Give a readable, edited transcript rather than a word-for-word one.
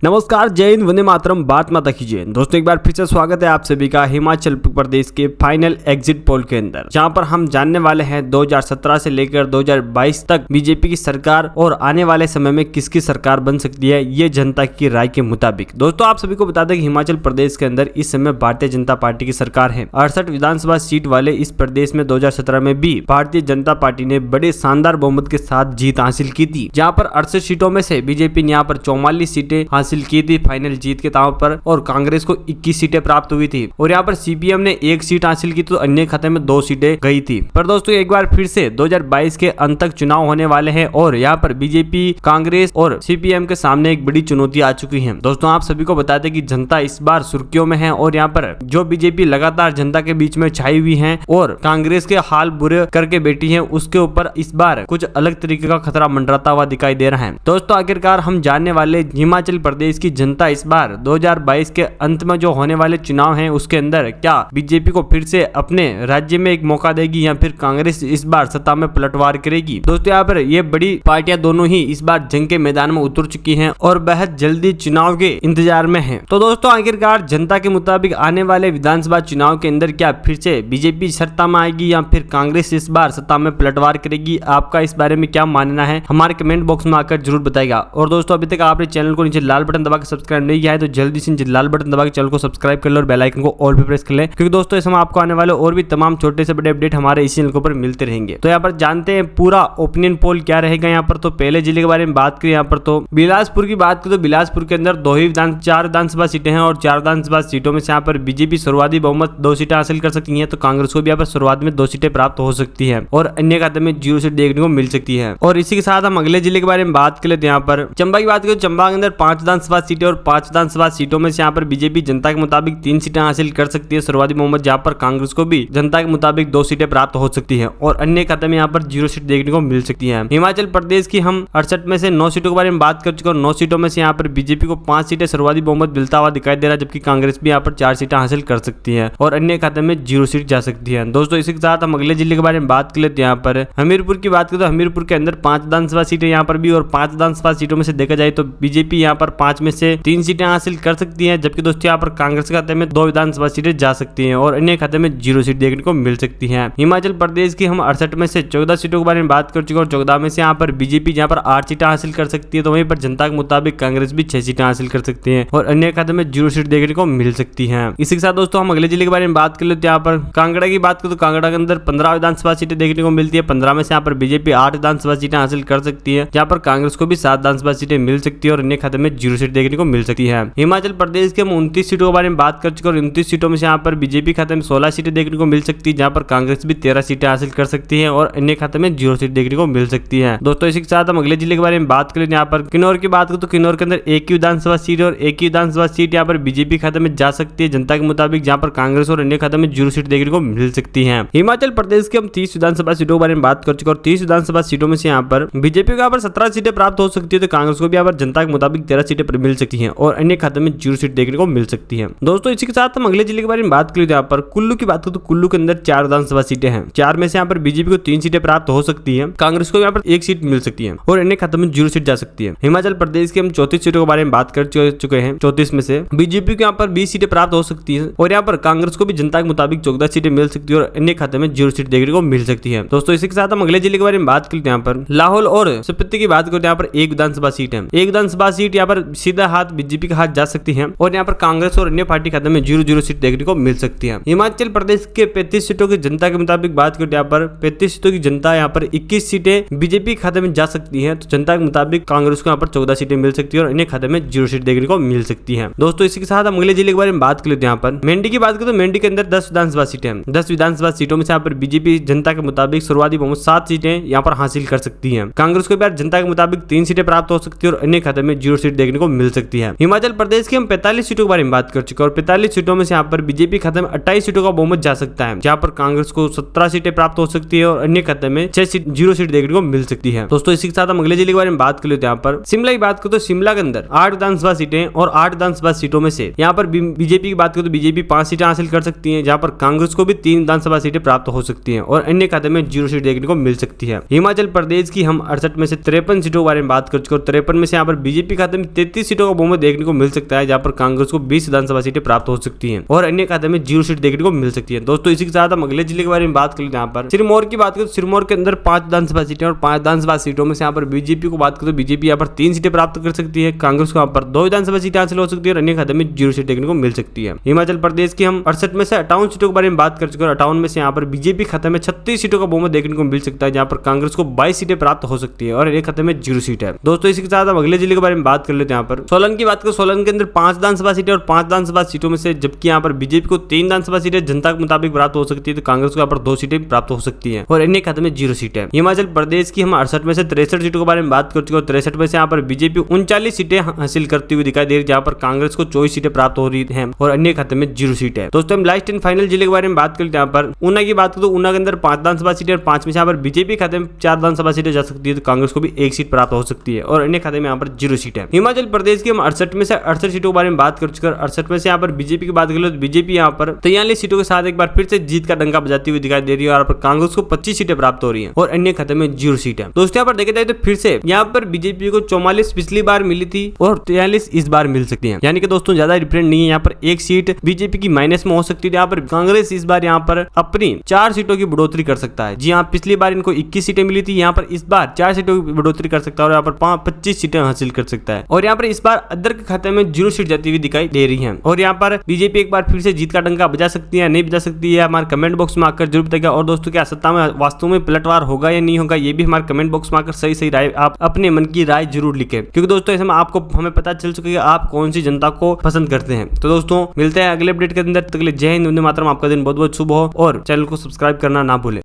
नमस्कार, जय हिंद, वंदे मातरम, भारत माता की जय। दोस्तों एक बार फिर से स्वागत है आप सभी का हिमाचल प्रदेश के फाइनल एग्जिट पोल के अंदर, जहां पर हम जानने वाले हैं 2017 से लेकर 2022 तक बीजेपी की सरकार और आने वाले समय में किसकी सरकार बन सकती है, ये जनता की राय के मुताबिक। दोस्तों आप सभी को बता दें कि हिमाचल प्रदेश के अंदर इस समय भारतीय जनता पार्टी की सरकार है। 68 विधानसभा सीट वाले इस प्रदेश में 2017 में भी भारतीय जनता पार्टी ने बड़े शानदार बहुमत के साथ जीत हासिल की थी, जहाँ पर 68 सीटों में से बीजेपी ने यहाँ पर 44 सीटें हासिल की थी फाइनल जीत के दांव पर, और कांग्रेस को 21 सीटें प्राप्त हुई थी, और यहाँ पर सीपीएम ने 1 सीट हासिल की तो अन्य खाते में 2 सीटें गई थी। पर दोस्तों एक बार फिर से 2022 के अंत तक चुनाव होने वाले हैं, और यहाँ पर बीजेपी, कांग्रेस और सीपीएम के सामने एक बड़ी चुनौती आ चुकी है। दोस्तों आप सभी को बता दें कि जनता इस बार सुर्खियों में है, और यहाँ पर जो बीजेपी लगातार जनता के बीच में छाई हुई है और कांग्रेस के हाल बुरे करके बैठी है, उसके ऊपर इस बार कुछ अलग तरीके का खतरा मंडराता हुआ दिखाई दे रहा है। दोस्तों आखिरकार हम जानने वाले हिमाचल प्रदेश की जनता इस बार 2022 के अंत में जो होने वाले चुनाव हैं उसके अंदर क्या बीजेपी को फिर से अपने राज्य में एक मौका देगी, या फिर कांग्रेस इस बार सत्ता में पलटवार करेगी। दोस्तों यहाँ पर ये बड़ी पार्टियां दोनों ही इस बार जंग के मैदान में उतर चुकी हैं और बेहद जल्दी चुनाव के इंतजार में हैं। तो दोस्तों आखिरकार जनता के मुताबिक आने वाले विधानसभा चुनाव के अंदर क्या फिर से बीजेपी सत्ता में आएगी, या फिर कांग्रेस इस बार सत्ता में पलटवार करेगी? आपका इस बारे में क्या मानना है, हमारे कमेंट बॉक्स में आकर जरूर बताएगा। और दोस्तों अभी तक आपने चैनल को नीचे लाल बटन दबा के सब्सक्राइब नहीं किया है तो जल्दी से लाल बटन दबा के चैनल को सब्सक्राइब कर लो और बेल आइकन को ऑल पे प्रेस कर लें, क्योंकि दोस्तों इस समय आपको आने वाले और भी तमाम छोटे से बड़े अपडेट हमारे इसी चैनल के ऊपर मिलते रहेंगे। तो यहाँ पर जानते हैं पूरा ओपिनियन पोल क्या रहेगा। यहाँ पर तो पहले जिले के बारे में बात करें, यहाँ पर तो बिलासपुर की बात करें तो बिलासपुर के अंदर 4 विधानसभा सीटें हैं, और 4 विधानसभा सीटों में से यहाँ पर बीजेपी शुरुआती बहुमत 2 सीटें हासिल कर सकती है, तो कांग्रेस को भी यहाँ पर शुरुआत में 2 सीटें प्राप्त हो सकती है, और अन्य खाते में 0 सीट देखने को मिल सकती है। और इसी के साथ हम अगले जिले के बारे में बात कर लेते हैं। यहाँ पर चंबा की बात करें, चंबा के अंदर 5 विधानसभा सीटें, और 5 विधानसभा सीटों में से यहाँ पर बीजेपी जनता के मुताबिक 3 सीटें हासिल कर सकती है शुरुआती बहुमत, जहाँ पर कांग्रेस को भी जनता के मुताबिक 2 सीटें प्राप्त हो सकती है, और अन्य खाते में यहाँ पर 0 सीट देखने को मिल सकती है। हिमाचल प्रदेश की हम 68 में से 9 सीटों के बारे में बात कर चुके हैं, और 9 सीटों में से यहाँ पर बीजेपी को 5 सीटें शुरुआती बहुमत मिलता हुआ दिखाई दे रहा है, जबकि कांग्रेस भी यहाँ पर 4 सीटें हासिल कर सकती है, और अन्य खाते में 0 सीट जा सकती है। दोस्तों इसी के साथ हम अगले जिले के बारे में बात कर लेते हैं। यहाँ पर हमीरपुर की बात करें तो हमीरपुर के अंदर 5 विधानसभा सीटें यहाँ पर भी, और 5 विधानसभा सीटों में से देखा जाए तो बीजेपी यहाँ पर 5 में से 3 सीटें हासिल कर सकती है, जबकि दोस्तों यहाँ पर कांग्रेस खाते में 2 विधानसभा सीटें जा सकती हैं, और अन्य खाते में 0 सीट देखने को मिल सकती है। हिमाचल प्रदेश की हम 68 में से 14 सीटों के बारे में बात कर चुके हैं, और 14 में से यहाँ पर बीजेपी जहाँ पर 8 सीटें हासिल कर सकती है, तो वहीं पर जनता के मुताबिक कांग्रेस भी 6 सीटें हासिल कर सकती है, और अन्य खाते में 0 सीट देखने को मिल सकती है। इसी के साथ दोस्तों हम अगले जिले के बारे में बात कर लेते हैं। यहाँ पर कांगड़ा की बात करें तो कांगड़ा के अंदर 15 विधानसभा सीटें देखने को मिलती है। 15 में से यहाँ पर बीजेपी 8 विधानसभा सीटें हासिल कर सकती है, जहाँ पर कांग्रेस को भी 7 विधानसभा सीटें मिल सकती है, और अन्य खाते में 0 सीट देखने को मिल सकती है। हिमाचल प्रदेश के हम 29 सीटों के बारे में बात कर चुके हैं, और 29 सीटों में से यहाँ पर बीजेपी खाते में 16 सीटें देखने को मिल सकती है, जहाँ पर कांग्रेस भी 13 सीटें हासिल कर सकती है, और अन्य खाते में 0 सीट देखने को मिल सकती है। दोस्तों इसी के साथ हम अगले जिले के बारे में बात करें। यहाँ पर किन्नौर की बात करें तो किन्नौर के अंदर 1 ही विधानसभा सीट, और 1 ही विधानसभा सीट यहाँ पर बीजेपी खाते में जा सकती है जनता के मुताबिक, जहाँ पर कांग्रेस और अन्य खाते में 0 सीट देखने को मिल सकती है। हिमाचल प्रदेश के हम 30 विधानसभा सीटों के बारे में बात कर चुके हैं, और 30 विधानसभा सीटों में से यहाँ पर बीजेपी को यहाँ पर 17 सीटें प्राप्त हो सकती है, तो कांग्रेस को भी यहाँ पर जनता के मुताबिक 13 सीटें मिल सकती है, और अन्य खाते में 0 सीट देखने को मिल सकती है। दोस्तों इसी के साथ हम अगले जिले के बारे में बात करें। यहाँ पर कुल्लू की बात करें तो कुल्लू के अंदर 4 विधानसभा सीटें हैं। 4 में से यहाँ पर बीजेपी को 3 सीटें प्राप्त हो सकती है, कांग्रेस को यहाँ पर 1 सीट मिल सकती है, और अन्य खाते में 0 सीट जा सकती है। हिमाचल प्रदेश की हम 34 सीटों के बारे में बात कर चुके हैं। 34 में से बीजेपी को यहाँ पर 20 सीटें प्राप्त हो सकती है, और यहाँ पर कांग्रेस को भी जनता के मुताबिक 14 सीटें मिल सकती है, और अन्य खाते में 0 सीट देखने को मिल सकती है। दोस्तों इसी के साथ हम अगले जिले के बारे में बात करते हैं। यहाँ पर लाहौल और स्पीति की बात करते हैं। यहाँ पर 1 विधानसभा सीट है। 1 विधानसभा सीट यहाँ पर सीधा हाथ बीजेपी का हाथ जा सकती है, और यहाँ पर कांग्रेस और अन्य पार्टी खाते में 0 सीट देखने को मिल सकती है। हिमाचल प्रदेश के 35 सीटों की जनता के मुताबिक बात करते हैं। यहाँ पर 35 सीटों की जनता यहाँ पर 21 सीटें बीजेपी खाते में जा सकती है, तो जनता के मुताबिक कांग्रेस को यहाँ पर 14 सीटें मिल सकती है, और अन्य खाते में 0 सीट देखने को मिल सकती है। दोस्तों इसी के साथ हम अगले जिले के बारे में बात कर लेते हैं। यहाँ पर मेंडी की बात करें तो मेंडी के अंदर 10 विधानसभा सीटें हैं। 10 विधानसभा सीटों में से यहाँ पर बीजेपी जनता के मुताबिक शुरुआती बहुमत 7 सीटें यहाँ पर हासिल कर सकती है, कांग्रेस को भी जनता के मुताबिक 3 सीटें प्राप्त हो सकती है, और अन्य खाते में 0 सीट देखने को मिल सकती है। हिमाचल प्रदेश की हम 45 सीटों के बारे में बात कर चुके हैं, और 45 सीटों में से यहाँ पर बीजेपी खाते में 28 सीटों का बहुमत जा सकता है, जहाँ पर कांग्रेस को 17 सीटें प्राप्त हो सकती है, और अन्य खाते में 0 सीट देखने को मिल सकती है। दोस्तों इसी के साथ हम अगले जिले के बारे में बात कर लेते हैं। यहाँ पर शिमला की बात करें तो शिमला के अंदर 8 विधानसभा सीटें, और 8 विधानसभा सीटों में से यहाँ पर बीजेपी की बात करें तो बीजेपी 5 सीटें हासिल कर सकती है, जहाँ पर कांग्रेस को भी 3 विधानसभा सीटें प्राप्त हो सकती है, और अन्य खाते में 0 सीट देखने को मिल सकती है। हिमाचल प्रदेश की हम 68 में से 53 सीटों के बारे में बात कर चुके हैं, और 53 में से यहाँ पर बीजेपी खाते में 33 सीटों का बहुमत देखने को मिल सकता है, जहां पर कांग्रेस को 20 विधानसभा सीटें प्राप्त हो सकती हैं और अन्य खाते में 0 सीट देखने को मिल सकती है। दोस्तों इसी के साथ हम अगले जिले के बारे में बात कर लेते हैं। यहाँ पर सिरमौर की बात करें तो सिरमौर के अंदर 5 विधानसभा सीटें और 5 विधानसभा सीटों में से यहाँ पर बीजेपी को बात करें तो बीजेपी यहाँ पर 3 सीटें प्राप्त कर सकती है, कांग्रेस को यहाँ पर 2 विधानसभा सीटें हासिल हो सकती है और अन्य खाते में 0 सीट देखने को मिल सकती है। हिमाचल प्रदेश की हम 68 में से 58 सीटों के बारे में बात कर चुके हैं और 58 में से यहाँ पर बीजेपी खाते में 36 सीटों का बहुमत देखने को मिल सकता है, जहाँ पर कांग्रेस को 22 सीटें प्राप्त हो सकती है और एक खाते में 0 सीट है। दोस्तों इसी के साथ हम अगले जिले के बारे में बात कर लेते हैं। यहाँ पर सोलन की बात करें, सोलन के अंदर 5 विधानसभा सीटें और 5 विधानसभा सीटों में से जबकि यहाँ पर बीजेपी को 3 विधानसभा सीटें जनता के मुताबिक प्राप्त हो सकती है, तो कांग्रेस को यहाँ पर 2 सीटें प्राप्त हो सकती है और अन्य खाते में 0 सीट है। हिमाचल प्रदेश की हम 68 में से 63 सीटों के बारे में बात कर चुके हैं। 63 में से यहाँ पर बीजेपी 39 सीटें हासिल करती हुई दिखाई दे रही है, जहाँ पर कांग्रेस को 24 सीटें प्राप्त हो रही है और अन्य खाते में 0 सीट है। दोस्तों हम लास्ट एंड फाइनल जिले के बारे में बात करते हैं। यहाँ पर ऊना की बात करें तो ऊना के अंदर 5 विधानसभा सीटें और 5 में से यहाँ पर बीजेपी खाते में 4 विधानसभा सीटें जा सकती है, तो कांग्रेस को भी 1 सीट प्राप्त हो सकती है और अन्य खाते में यहाँ पर 0 सीट है। हिमाचल प्रदेश की हम 68 में से 68 सीटों के बारे में बात कर चुके हैं। 68 में से यहाँ पर बीजेपी की बात करें तो बीजेपी यहाँ पर 43 सीटों के साथ एक बार फिर से जीत का डंका बजाती हुई दिखाई दे रही है और यहाँ पर कांग्रेस को 25 सीटें प्राप्त हो रही है और अन्य खाते में 0 सीट है। दोस्तों यहाँ पर देखा जाए तो फिर से यहाँ पर बीजेपी को 44 पिछली बार मिली थी और 43 इस बार मिल सकती है, यानी कि दोस्तों ज्यादा डिफरेंट नहीं है। यहाँ पर 1 सीट बीजेपी की माइनस में हो सकती है। यहाँ पर कांग्रेस इस बार यहाँ पर अपनी 4 सीटों की बढ़ोतरी कर सकता है। जी हाँ, पिछली बार इनको 21 सीटें मिली थी, यहाँ पर इस बार 4 सीटों की बढ़ोतरी कर सकता है और यहाँ पर 25 सीटें हासिल कर सकता है और यहाँ पर इस बार अदर के खाते में 0 सीट जाती हुई दिखाई दे रही है और यहाँ पर बीजेपी एक बार फिर से जीत का डंका बजा सकती है, नहीं बजा सकती है, हमारे कमेंट बॉक्स में आकर जरूर बताइएगा। और दोस्तों क्या सत्ता में वास्तव में पलटवार होगा या नहीं होगा, ये भी हमारे कमेंट बॉक्स में आकर सही राय, आप अपने मन की राय जरूर लिखें, क्योंकि दोस्तों ऐसे में आपको हमें पता चल चुका है कि आप कौन सी जनता को पसंद करते हैं। तो दोस्तों मिलते हैं अगले अपडेट के अंदर, तक के लिए जय हिंद, वंदे मातरम। आपका दिन बहुत बहुत शुभ हो और चैनल को सब्सक्राइब करना ना भूलें।